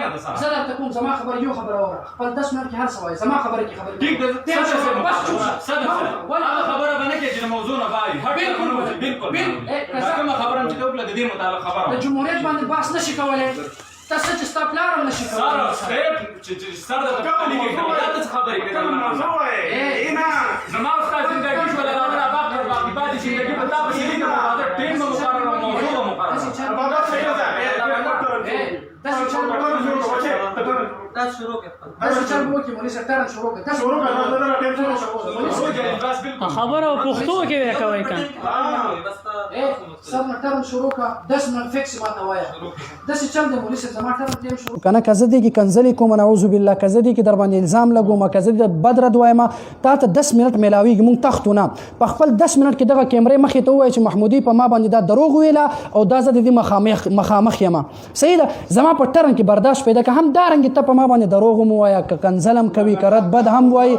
نه ده سره زه درته کوم زما خبره یو خبره واوره خپل 10 منټ کې هر څه وایي زما خبره کې خبره ټیک ده بس صدق هغه خبره باندې کې چې موضوع نه وایي بالکل کومه خبره چې ته وکړه د دې متعلق خبره د جمهوریت باندې بحث نشي کولای تاسو چې ستا پلار هم نشي کولای چې سره د تقلید کې دا څه خبرې کوي نه زما استاد زندگی شو له راغله باقي بعد زندگی په تاسو کې نه راځي ټیم مقرر موضوع مقرر تاسو شروع کړئ تاسو چل مو کې مولوی صاحب ترن شروع کړئ تاسو شروع کړئ خبره او پښتو کې وکوي کنه سب ترن شروع کړه 10 منټ فکس ما ته وایا داسې چل دی مولوی صاحب زما ترن ټیم شروع کنه کزه دي کې کنزلی کوم نعوذ بالله کزه دي کې در باندې الزام لګوم کزه دي بدر دوایما تا ته 10 منټ ملاویږي مونږ تختونه په خپل 10 منټ کې دغه کیمرې مخې ته وای چې محمودي په ما باندې دا دروغ ویلا او دا زه د دې مخامخ یم صحیح ده زما په ټرن کې برداشت پیدا که هم دارنګ ته په ما باندې دروغ مو وایا که کنزلم کوي کرت بد هم وای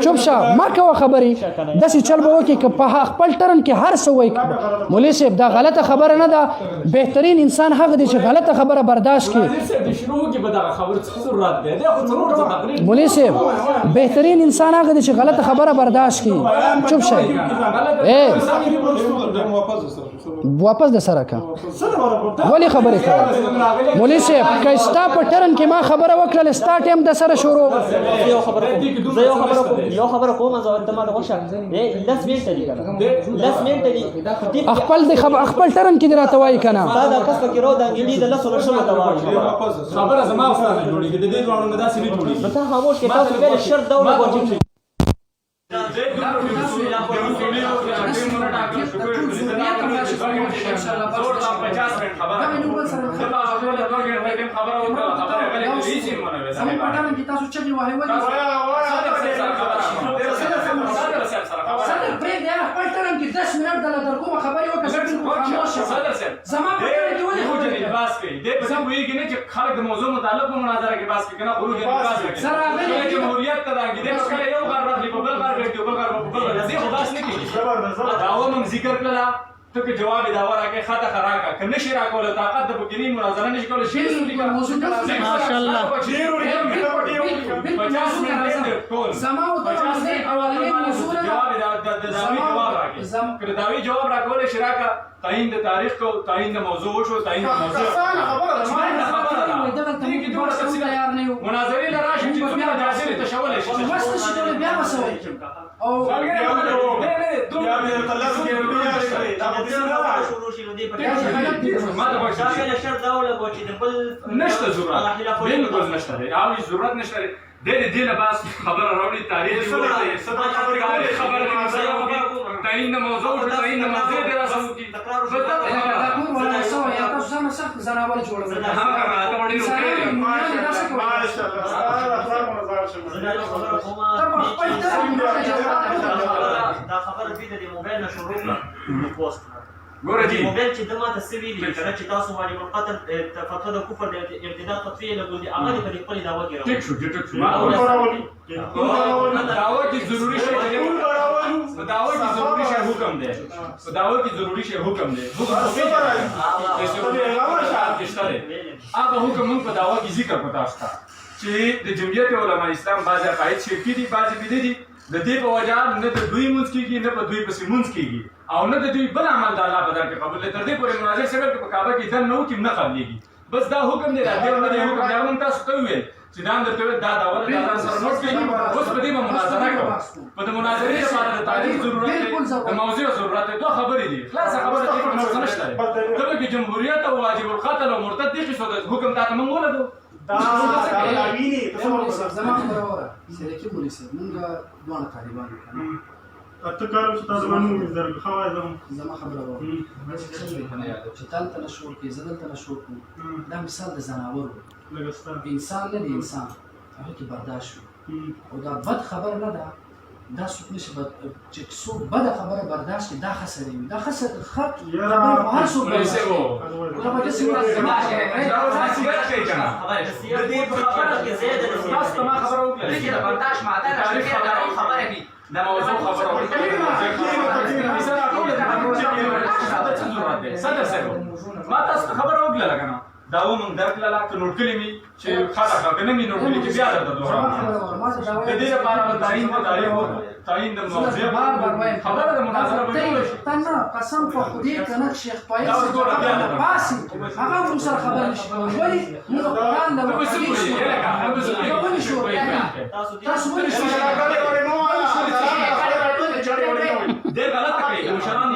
چوپ شه ما کوه خبري داسې چل به وکي که په خپل ټرن کې هر څه وای مولوی صاحب دا غلطه خبره نه ده بهترین انسان هغه دی چې غلطه خبره برداشت کړي مولوی صاحب بهترین انسان هغه دی چې غلطه خبره برداشت کړي چوپ شه واپس د سره کا ولی خبره کوي مولوی صاحب کایستا په ټرن کې ما خبره وکړه ستا ټیم د سره شروع یو خبره کوم زه ته ما د وشه لس منټه دي کنه لس منټه دي خپل ټرن کې راته وای کنه دا کس کې رو د انګلی د لسو لشو ته وایي خبره زما استاد جوړیږي د دې ځوانو نه داسې نه جوړیږي ته خاموش کې تاسو به شرط دوله کوچی تاسو چلی وای وای صدر بريد يا خپل ټرن کې 10 منټ د درکومه خبري وکړه زما په ټرن کې ولې خروج باس کوي د په څه ویږي نه چې خلک د موضوع متعلق په مناظره کې باس کوي کنه خروج باس کوي سره هغه جمهوریت ته راګي د څه یو غار راځي په بل غار ویډیو بل غار په بل راځي خو باس نه کیږي دا و من ذکر کړه ته کې جواب دا ورکه خاطه خراکه کنه شي راکول طاقت د بګنی مناظره نشي کول شي موضوع ماشاءالله زما او تاسو اولنی موضوع جواب داوی جواب راکول شي راکه تعین د تاریخ کو تعین د موضوع شو تعین د موضوع مناظرې لراشي چې بیا جاسر تشول شي واسطه شي بیا وسوي او نشته ضرورت بالکل نشته او ضرورت نشته د دې نه بس خبر راوړي تاریخ خبره تعین موضوع تعین موضوع د راسو کی تکرار ولا سو یا تاسو ځان سخت زناور جوړول ها ته وړي دا خبره دې د موبایل نه شروع کړه پوسټ ګوره جی موبایل چې دمه تسویل چې تاسو باندې القتل فتوا د کفر د ارتداد فتوی له ګل دي هغه په خپل دعوه کې ټیک شو دعوه کی ضروری شی دعوه کی ضروری شی حکم دی دعوه کی ضروری شی حکم دی هغه حکم په دعوه کې ذکر پتا استا چې د جمعیت علماء اسلام بعضی عقاید شرکی دي بعضی بدعي دي د دې په وجه نه د دوی منځ کېږي نه په دوی پسې منځ کېږي او نه د دوی بل عمل د الله په در کې قبول دی تر دې پورې مناظر سره په کعبه کې ځان نه وکړي نه قبلېږي بس دا حکم دی راځي او نه دی حکم دی موږ تاسو ته وویل چې دا درته دا دعوت د ځان سره نوٹ کړئ اوس په دې مناظره کوو په د مناظرې لپاره د تاریخ ضرورت دی د موضوع ضرورت دی دوه خبرې دي خلاص خبره دې په څه نشته ته کې جمهوریت او واجب القتل او مرتد دي چې حکم تاسو موږ ولادو دا ویني تاسو زما خبره وره سره کې مولوی صاحب موږ دوه طالبان اته کار چې تاسو باندې زر خوای زما خبره وره چې تاسو ته شو کې زدل ته شو دا مثال د زناور لګستان انسان نه دی انسان هغه کې برداشت او دا بد خبر نه ده دا څوک نشي چې څوک بد خبره برداشت کې دا خسرې دا خسر خط هر څوک دا به څه خبره وکړه چې برداشت ماده خبره دي دا موضوع خبره ما تاسو خبره وکړه لګنه دا و موږ درک لاله ک نوٹ کړی می چې خاطر کنه می نوٹ کړی چې بیا درته دوه د دې لپاره تعین و تعین د موضوع خبره د مناظره به جوړ شي تنه قسم په خدای کنه شیخ پایس باسي هغه موږ سره خبر نشي ولی موږ قرآن د تاسو ولې شو دې غلط کړی مشران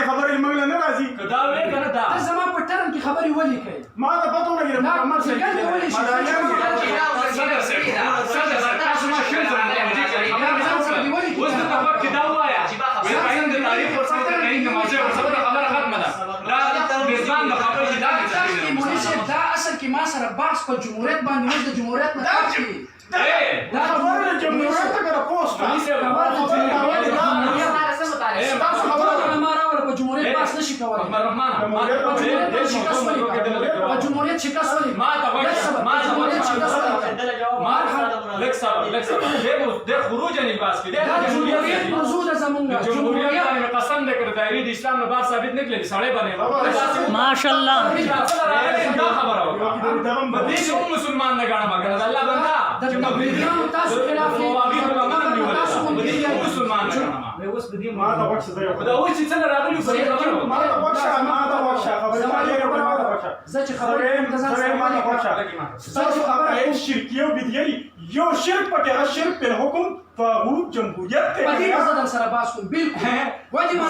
خبرې موږ نه راځي دا وې کنه دا زما په ټرم کې خبرې ولې کوي ما ته پته ولګي محمد څنګه ولې شي اوس د خبر کې دا وایا وې پاین د تاریخ او څه د کین د موضوع او څه خبره ختمه ده دا میزبان د خبرې دا دا اصل کې ما سره بحث په جمهوریت باندې د جمهوریت نه کوي دا خبره د جمهوریت څخه پوسټ جمهوریت پاس نشي کولای جمهوریت شکست ولې ما ته د خروج نه باس کې د جمهوریت موضوع ده زمونږ جمهوریت باندې قسم دې کړ دایره د اسلام نه بار ثابت نه کړي سړی باندې ماشاءالله دا خبره دې کوم مسلمان نه غاڼه مګر الله بندا چې تاسو خلاف مسلمان نه غاڼه ما ته وښه زه دا و چې څنګه راغلی ما ته وښه خبره زه چې خبره شرکیه او بدعي یو شرک پکې هغه شرک په حکم طاغوت جمهوریت ته په دې ځای سره باس کوم بالکل وایي ما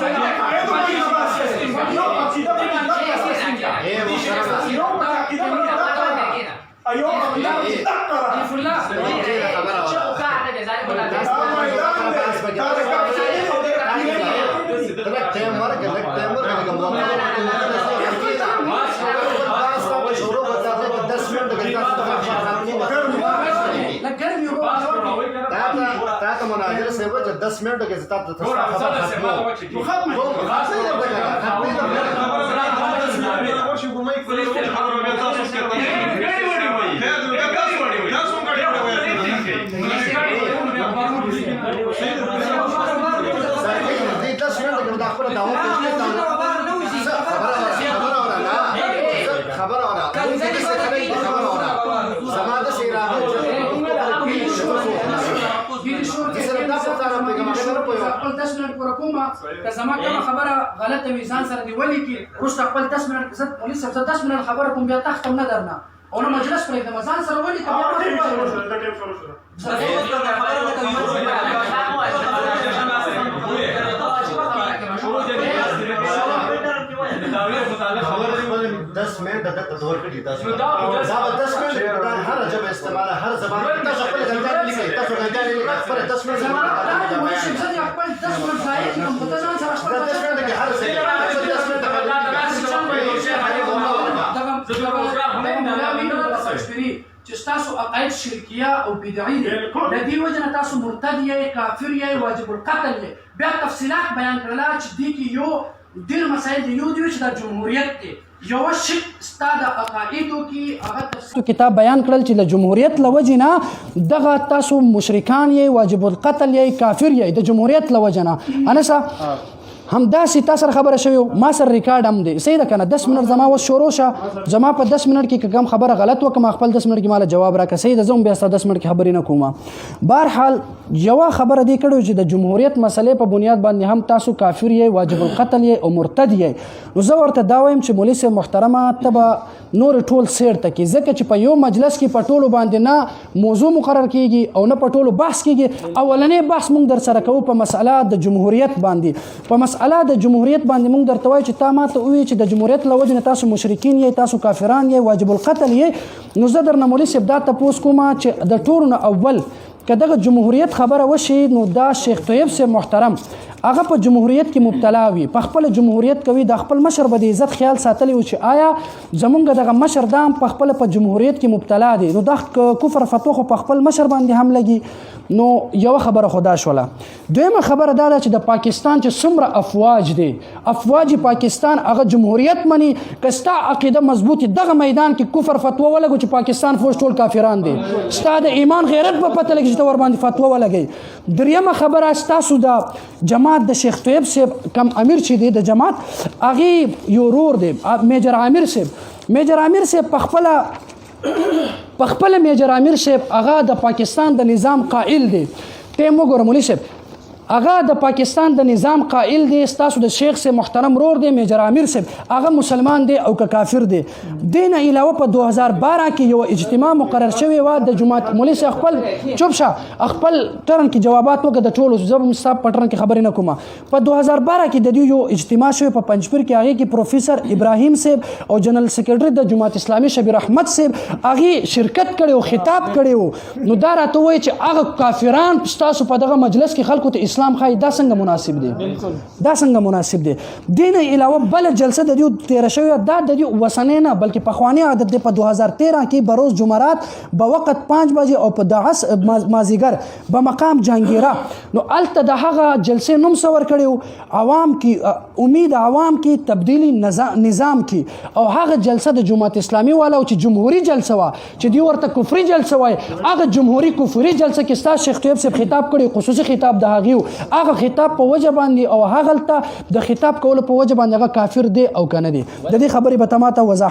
مناظر سے وہ 10 منٹ کے ساتھ خبر ہو رہا خپل 10 منټ پوره کومه که زما کومه خبره غلطه وي ځان سره دی ولي کې وروسته خپل 10 منټ عزت مولوي صاحب 10 منټ خبره کوم بیا تختم نه درنه او نه مجلس پرېږدم ځان سره ولي که دس منٹ دور کړي تاسو دا 10 منٹ هر جبه استعمال هر زبان تاسو خپل غلطان لیکئ تاسو غلطان لیکئ خپل 10 منٹ خپل 10 منټ ځای کوم په ځان سره خپل 10 منٹ کې هر څه 10 منٹ چې تاسو عقاید شرکیه او بدعي دي د دې وجه نه تاسو مرتد یې کافر یې واجب القتل یې بیا تفصیلات بیان کړل چې دې کې یو ډېر مسایل دي یو دی چې د جمهوریت دی یو شک ستاد عقایدو کې هغه تفصیل کتاب بیان کړل چې د جمهوریت لوجه نه دغه تاسو مشرکان یې واجب القتل یې کافر یې د جمهوریت لوجه نه انسا هم داسې تاسو سره خبره شوی ما سره ریکارډ هم دی صحیح ده کنه 10 منټ زما وس شروع شه زما په 10 منټ کې کوم خبره غلط وکم خپل 10 منټ کې مال جواب راکړه صحیح ده زوم بیا 10 منټ کې خبرې نه کوم بهر حال یو خبره دی کړو چې د جمهوریت مسلې په بنیاد باندې هم تاسو کافر یې واجب القتل یې او مرتد یې نو زه ورته دا وایم چې مولوي صاحب محترمه تبه نور ټول سیر تکي ځکه چې په یو مجلس کې په ټولو باندې نه موضوع مقرر کیږي او نه په ټولو بحث کیږي اولنې بحث مونږ در سره کوو په مسأله د جمهوریت باندې په مسأله د جمهوریت باندې مونږ درته وایو چې تا ماته وایي چې د جمهوریت له وجې نه تاسو مشرکین یې تاسو کافران یې واجب القتل یې نو زه درنه مولوي صاحب دا تپوس کوم چې د ټولو نه اول که دغه جمهوریت خبره وشي نو دا شیخ طیب سے محترم هغه په جمهوریت کې مبتلا وي په خپل جمهوریت کوي د خپل مشر به د عزت خیال ساتلی و چې آیا زمونږ دغه مشر دام په خپل په جمهوریت کې مبتلا دي نو د کفر فتوا خو په خپل مشر باندې هم لګي نو یو خبره خدا شوله دویمه خبره دا ده چې د پاکستان چې څومره افواج دي افواج پاکستان هغه جمهوریت مني کستا عقیده مضبوطی دغه میدان کې کفر فتوا ولګو چې پاکستان فوج ټول کافران دي ستا د ایمان غیرت په پته لګي چې چې ته ور باندې فتوا ولګئ. دریمه خبره ستاسو د جماعت د شیخ طیب صاحب کم امیر چې دی د جماعت هغې یو ورور دی میجر عامر صاحب په خپله میجر عامر صاحب هغه د پاکستان د نظام قائل دی. ته یې وګوره مولوي صاحب هغه د پاکستان د نظام قائل دی. ستاسو د شیخ صاحب محترم رور دی میجر عامر صاحب هغه مسلمان دی او که کافر دی. دین علاوه په 2012 کې یو اجتماع مقرر شوی و د جماعت مولوي صاحب خپل چوپ شه خپل ټرن کې جوابات وکړه د ټولو زه به صاحب په ټرن کې خبرې نه کوم. په 2012 کې د دې یو اجتماع شوی په پنجپیر کې هغه کې پروفیسر ابراهیم صاحب او جنرال سیکریټری د جماعت اسلامي شبیر احمد صاحب هغه شرکت کړي او خطاب کړي. نو دا راته وایي چې هغه کافران ستاسو په دغه مجلس کې خلکو ته اسلام خای دا څنګه مناسب دی؟ دا څنګه مناسب دی؟ دین علاوه بل جلسه د دې تیر شوی دا د دې وسنې نه بلکې پخوانی عادت دی. په 2013 کې بروز جمعرات به وخت 5 بجې او په دعس مازیګر به مقام جهانگیره نو الته د هغه جلسې نوم سور کړي عوام کې امید عوام کې تبدیلی نظام کې او هغه جلسه د جماعت اسلامي والا چې جمهوریت جلسه وا چې دی ورته کفري جلسه وای هغه جمهوریت کفري جلسه کې ستاسو شیخ طیب صاحب خطاب کړي خصوصي خطاب د هغه خطاب په وجه باندې او هغه د خطاب کولو په وجه باندې هغه کافر دی او کنه دی. د دې خبرې به تماته وضاحت